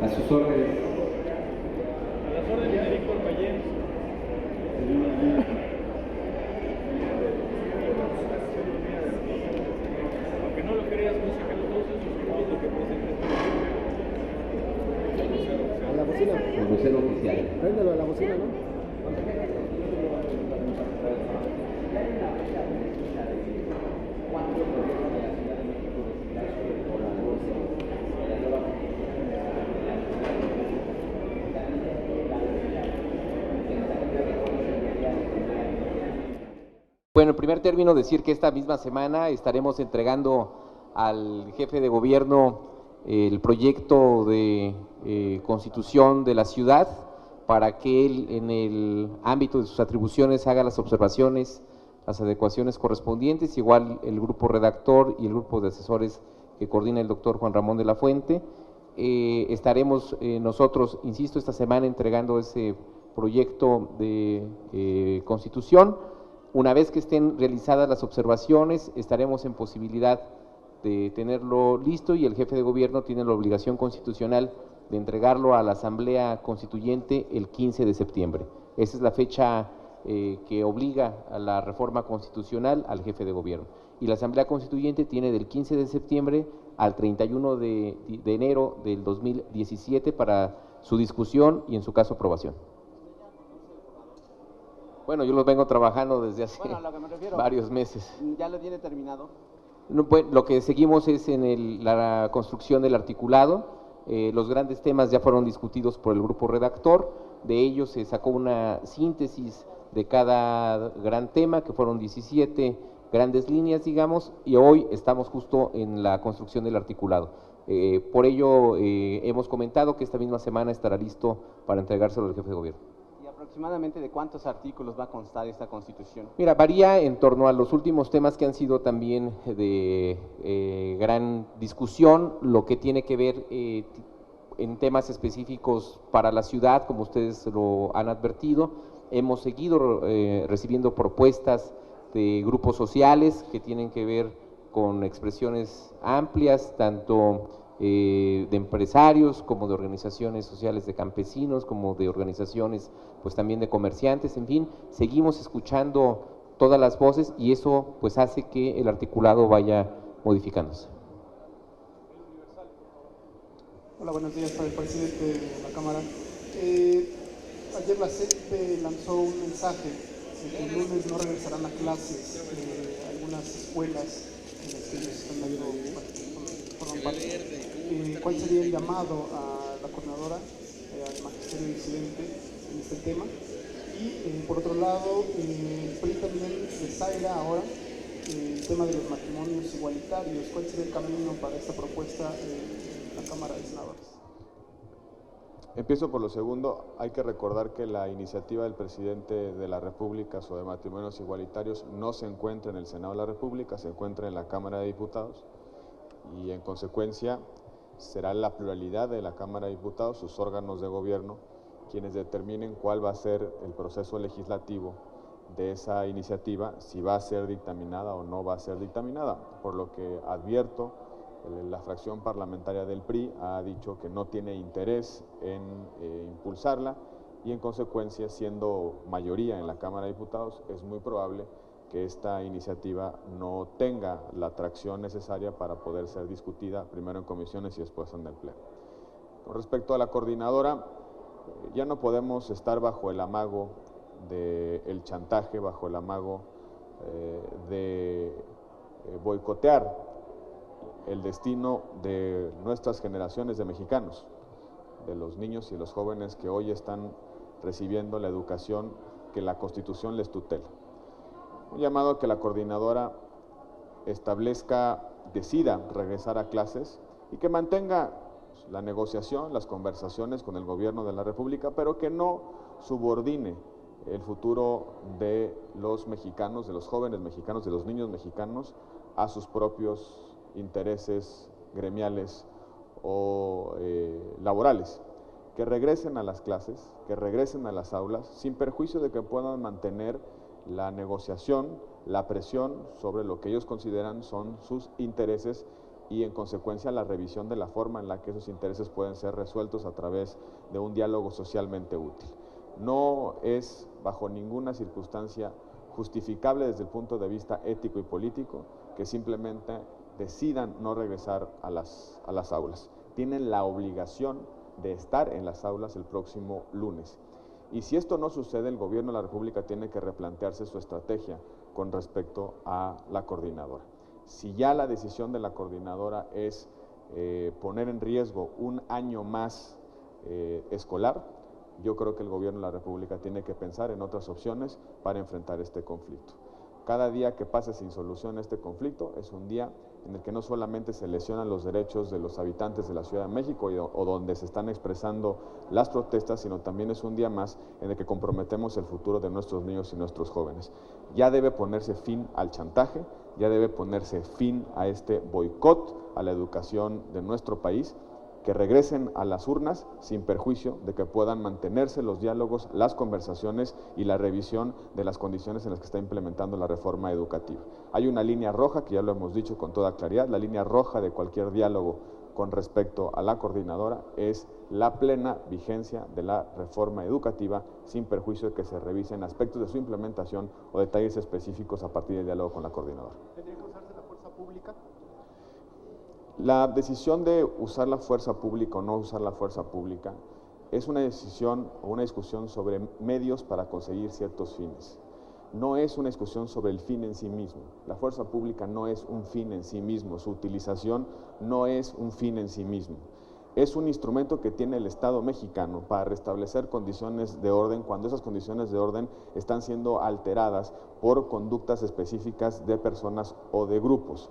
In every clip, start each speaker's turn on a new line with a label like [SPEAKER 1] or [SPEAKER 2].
[SPEAKER 1] A sus órdenes.
[SPEAKER 2] A las órdenes de Víctor Payén. Aunque no lo creas, no sacan todos esos puntos que presentes.
[SPEAKER 3] A la bocina.
[SPEAKER 1] El vocero oficial.
[SPEAKER 3] Préndelo a la bocina, ¿no?
[SPEAKER 4] Bueno, en primer término decir que esta misma semana estaremos entregando al jefe de gobierno el proyecto de constitución de la ciudad para que él en el ámbito de sus atribuciones haga las observaciones, las adecuaciones correspondientes, igual el grupo redactor y el grupo de asesores que coordina el doctor Juan Ramón de la Fuente. Estaremos nosotros, insisto, esta semana entregando ese proyecto de constitución. Una vez que estén realizadas las observaciones, estaremos en posibilidad de tenerlo listo y el jefe de gobierno tiene la obligación constitucional de entregarlo a la Asamblea Constituyente el 15 de septiembre. Esa es la fecha que obliga a la reforma constitucional al jefe de gobierno. Y la Asamblea Constituyente tiene del 15 de septiembre al 31 de enero del 2017 para su discusión y en su caso aprobación. Bueno, yo lo vengo trabajando desde hace varios meses.
[SPEAKER 3] ¿Ya lo tiene terminado?
[SPEAKER 4] No, pues, lo que seguimos es en la construcción del articulado. Los grandes temas ya fueron discutidos por el grupo redactor. De ellos se sacó una síntesis de cada gran tema, que fueron 17 grandes líneas, digamos, y hoy estamos justo en la construcción del articulado. Por ello, hemos comentado que esta misma semana estará listo para entregárselo al jefe de gobierno.
[SPEAKER 3] ¿Aproximadamente de cuántos artículos va a constar esta Constitución?
[SPEAKER 4] Mira, varía en torno a los últimos temas que han sido también de gran discusión, lo que tiene que ver en temas específicos para la ciudad, como ustedes lo han advertido. Hemos seguido recibiendo propuestas de grupos sociales que tienen que ver con expresiones amplias, tanto de empresarios, como de organizaciones sociales de campesinos, como de organizaciones pues también de comerciantes, en fin, seguimos escuchando todas las voces y eso pues hace que el articulado vaya modificándose.
[SPEAKER 5] Hola, buenos días para el presidente de la Cámara. Ayer la CEP lanzó un mensaje de que el lunes no regresarán a clases algunas escuelas en las que ellos están dando forman parte. ¿Cuál sería el llamado a la coordinadora, al magisterio disidente en este tema? Y por otro lado, el PRI también desaira ahora el tema de los matrimonios igualitarios. ¿Cuál sería el camino para esta propuesta en la Cámara de Senadores?
[SPEAKER 6] Empiezo por lo segundo. Hay que recordar que la iniciativa del presidente de la República sobre matrimonios igualitarios no se encuentra en el Senado de la República, se encuentra en la Cámara de Diputados y en consecuencia será la pluralidad de la Cámara de Diputados, sus órganos de gobierno, quienes determinen cuál va a ser el proceso legislativo de esa iniciativa, si va a ser dictaminada o no va a ser dictaminada. Por lo que advierto, la fracción parlamentaria del PRI ha dicho que no tiene interés en impulsarla y en consecuencia, siendo mayoría en la Cámara de Diputados, es muy probable que esta iniciativa no tenga la tracción necesaria para poder ser discutida primero en comisiones y después en el Pleno. Con respecto a la coordinadora, ya no podemos estar bajo el amago del chantaje, bajo el amago de boicotear el destino de nuestras generaciones de mexicanos, de los niños y los jóvenes que hoy están recibiendo la educación que la Constitución les tutela. Un llamado a que la coordinadora decida regresar a clases y que mantenga la negociación, las conversaciones con el gobierno de la República, pero que no subordine el futuro de los mexicanos, de los jóvenes mexicanos, de los niños mexicanos, a sus propios intereses gremiales o laborales. Que regresen a las clases, que regresen a las aulas, sin perjuicio de que puedan mantener la negociación, la presión sobre lo que ellos consideran son sus intereses y en consecuencia la revisión de la forma en la que esos intereses pueden ser resueltos a través de un diálogo socialmente útil. No es bajo ninguna circunstancia justificable desde el punto de vista ético y político que simplemente decidan no regresar a las aulas. Tienen la obligación de estar en las aulas el próximo lunes. Y si esto no sucede, el gobierno de la República tiene que replantearse su estrategia con respecto a la coordinadora. Si ya la decisión de la coordinadora es poner en riesgo un año más escolar, yo creo que el gobierno de la República tiene que pensar en otras opciones para enfrentar este conflicto. Cada día que pase sin solución este conflicto es un día en el que no solamente se lesionan los derechos de los habitantes de la Ciudad de México o donde se están expresando las protestas, sino también es un día más en el que comprometemos el futuro de nuestros niños y nuestros jóvenes. Ya debe ponerse fin al chantaje, ya debe ponerse fin a este boicot a la educación de nuestro país, que regresen a las urnas sin perjuicio de que puedan mantenerse los diálogos, las conversaciones y la revisión de las condiciones en las que está implementando la reforma educativa. Hay una línea roja, que ya lo hemos dicho con toda claridad, la línea roja de cualquier diálogo con respecto a la coordinadora es la plena vigencia de la reforma educativa sin perjuicio de que se revisen aspectos de su implementación o detalles específicos a partir del diálogo con la coordinadora.
[SPEAKER 5] ¿Tendría que usarse la fuerza pública?
[SPEAKER 6] La decisión de usar la fuerza pública o no usar la fuerza pública es una decisión o una discusión sobre medios para conseguir ciertos fines. No es una discusión sobre el fin en sí mismo. La fuerza pública no es un fin en sí mismo, su utilización no es un fin en sí mismo. Es un instrumento que tiene el Estado mexicano para restablecer condiciones de orden cuando esas condiciones de orden están siendo alteradas por conductas específicas de personas o de grupos.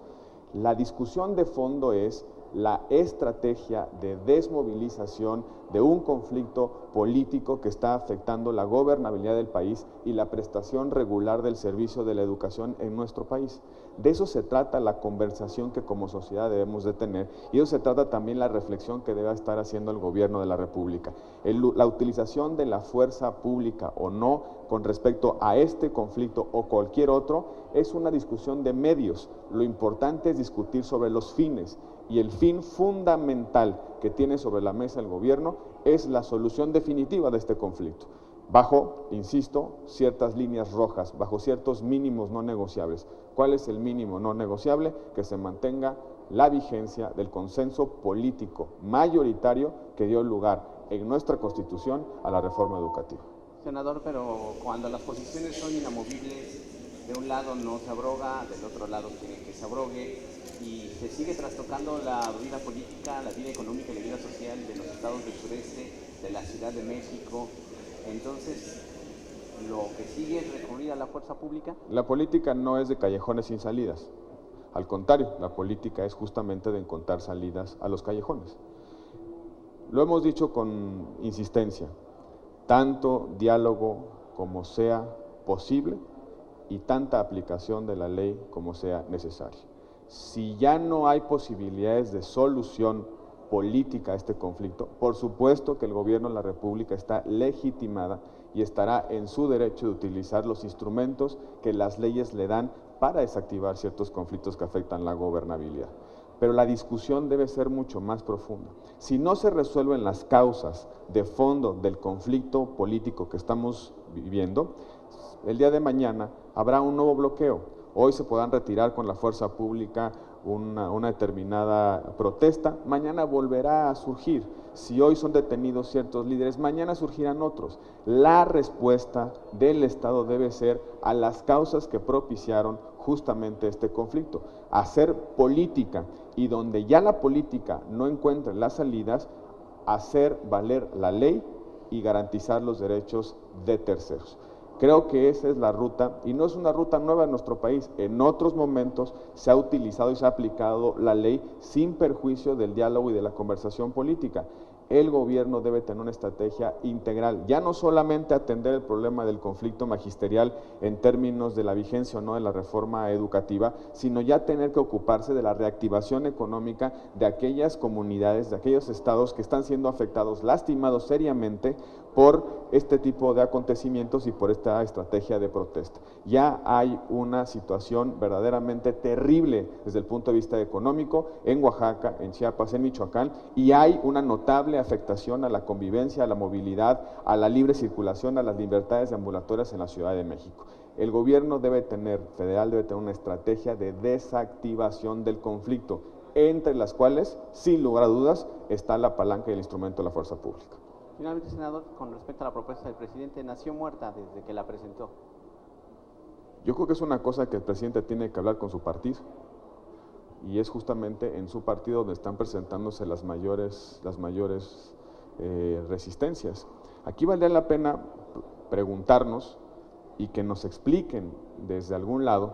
[SPEAKER 6] La discusión de fondo es la estrategia de desmovilización de un conflicto político que está afectando la gobernabilidad del país y la prestación regular del servicio de la educación en nuestro país. De eso se trata la conversación que como sociedad debemos de tener y de eso se trata también la reflexión que debe estar haciendo el gobierno de la República. La utilización de la fuerza pública o no con respecto a este conflicto o cualquier otro es una discusión de medios. Lo importante es discutir sobre los fines. Y el fin fundamental que tiene sobre la mesa el gobierno es la solución definitiva de este conflicto, bajo, insisto, ciertas líneas rojas, bajo ciertos mínimos no negociables. ¿Cuál es el mínimo no negociable? Que se mantenga la vigencia del consenso político mayoritario que dio lugar en nuestra Constitución a la reforma educativa.
[SPEAKER 3] Senador, pero cuando las posiciones son inamovibles, de un lado no se abroga, del otro lado quieren que se abrogue, y se sigue trastocando la vida política, la vida económica y la vida social de los estados del sureste, de la Ciudad de México. Entonces, ¿lo que sigue es recurrir a la fuerza pública?
[SPEAKER 6] La política no es de callejones sin salidas. Al contrario, la política es justamente de encontrar salidas a los callejones. Lo hemos dicho con insistencia, tanto diálogo como sea posible y tanta aplicación de la ley como sea necesaria. Si ya no hay posibilidades de solución política a este conflicto, por supuesto que el gobierno de la República está legitimada y estará en su derecho de utilizar los instrumentos que las leyes le dan para desactivar ciertos conflictos que afectan la gobernabilidad. Pero la discusión debe ser mucho más profunda. Si no se resuelven las causas de fondo del conflicto político que estamos viviendo, el día de mañana habrá un nuevo bloqueo. Hoy se podrán retirar con la fuerza pública una determinada protesta, mañana volverá a surgir. Si hoy son detenidos ciertos líderes, mañana surgirán otros. La respuesta del Estado debe ser a las causas que propiciaron justamente este conflicto, hacer política y donde ya la política no encuentre las salidas, hacer valer la ley y garantizar los derechos de terceros. Creo que esa es la ruta, y no es una ruta nueva en nuestro país. En otros momentos se ha utilizado y se ha aplicado la ley sin perjuicio del diálogo y de la conversación política. El gobierno debe tener una estrategia integral, ya no solamente atender el problema del conflicto magisterial en términos de la vigencia o no de la reforma educativa, sino ya tener que ocuparse de la reactivación económica de aquellas comunidades, de aquellos estados que están siendo afectados, lastimados seriamente por este tipo de acontecimientos y por esta estrategia de protesta. Ya hay una situación verdaderamente terrible desde el punto de vista económico en Oaxaca, en Chiapas, en Michoacán, y hay una notable afectación a la convivencia, a la movilidad, a la libre circulación, a las libertades ambulatorias en la Ciudad de México. El gobierno federal debe tener una estrategia de desactivación del conflicto, entre las cuales, sin lugar a dudas, está la palanca y el instrumento de la fuerza pública.
[SPEAKER 3] Finalmente, senador, con respecto a la propuesta del presidente, nació muerta desde que la presentó.
[SPEAKER 6] Yo creo que es una cosa que el presidente tiene que hablar con su partido, y es justamente en su partido donde están presentándose las mayores resistencias. Aquí valdría la pena preguntarnos y que nos expliquen desde algún lado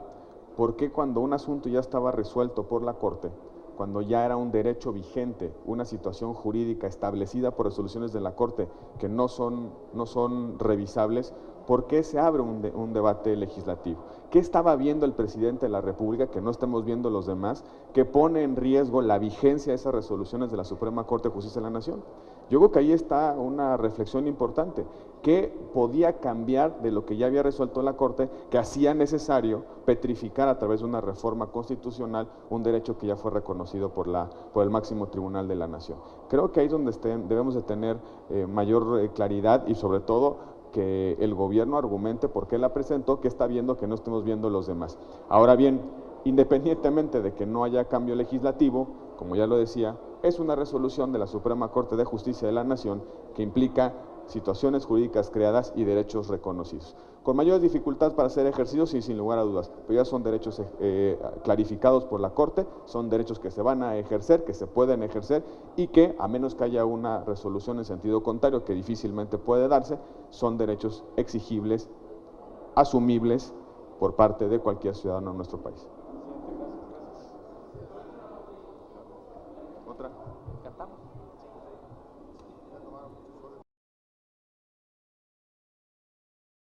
[SPEAKER 6] por qué cuando un asunto ya estaba resuelto por la Corte, cuando ya era un derecho vigente, una situación jurídica establecida por resoluciones de la Corte que no son revisables, ¿por qué se abre un debate legislativo? ¿Qué estaba viendo el presidente de la República que no estamos viendo los demás, que pone en riesgo la vigencia de esas resoluciones de la Suprema Corte de Justicia de la Nación? Yo creo que ahí está una reflexión importante. ¿Qué podía cambiar de lo que ya había resuelto la Corte que hacía necesario petrificar a través de una reforma constitucional un derecho que ya fue reconocido por el máximo tribunal de la Nación? Creo que ahí es donde debemos de tener mayor claridad y sobre todo que el gobierno argumente por qué la presentó, qué está viendo que no estemos viendo los demás. Ahora bien, independientemente de que no haya cambio legislativo, como ya lo decía, es una resolución de la Suprema Corte de Justicia de la Nación que implica situaciones jurídicas creadas y derechos reconocidos. Con mayores dificultades para ser ejercidos, sí, sin lugar a dudas, pero ya son derechos clarificados por la Corte, son derechos que se van a ejercer, que se pueden ejercer y que, a menos que haya una resolución en sentido contrario, que difícilmente puede darse, son derechos exigibles, asumibles por parte de cualquier ciudadano en nuestro país. ¿Otra?
[SPEAKER 3] ¿Cantamos?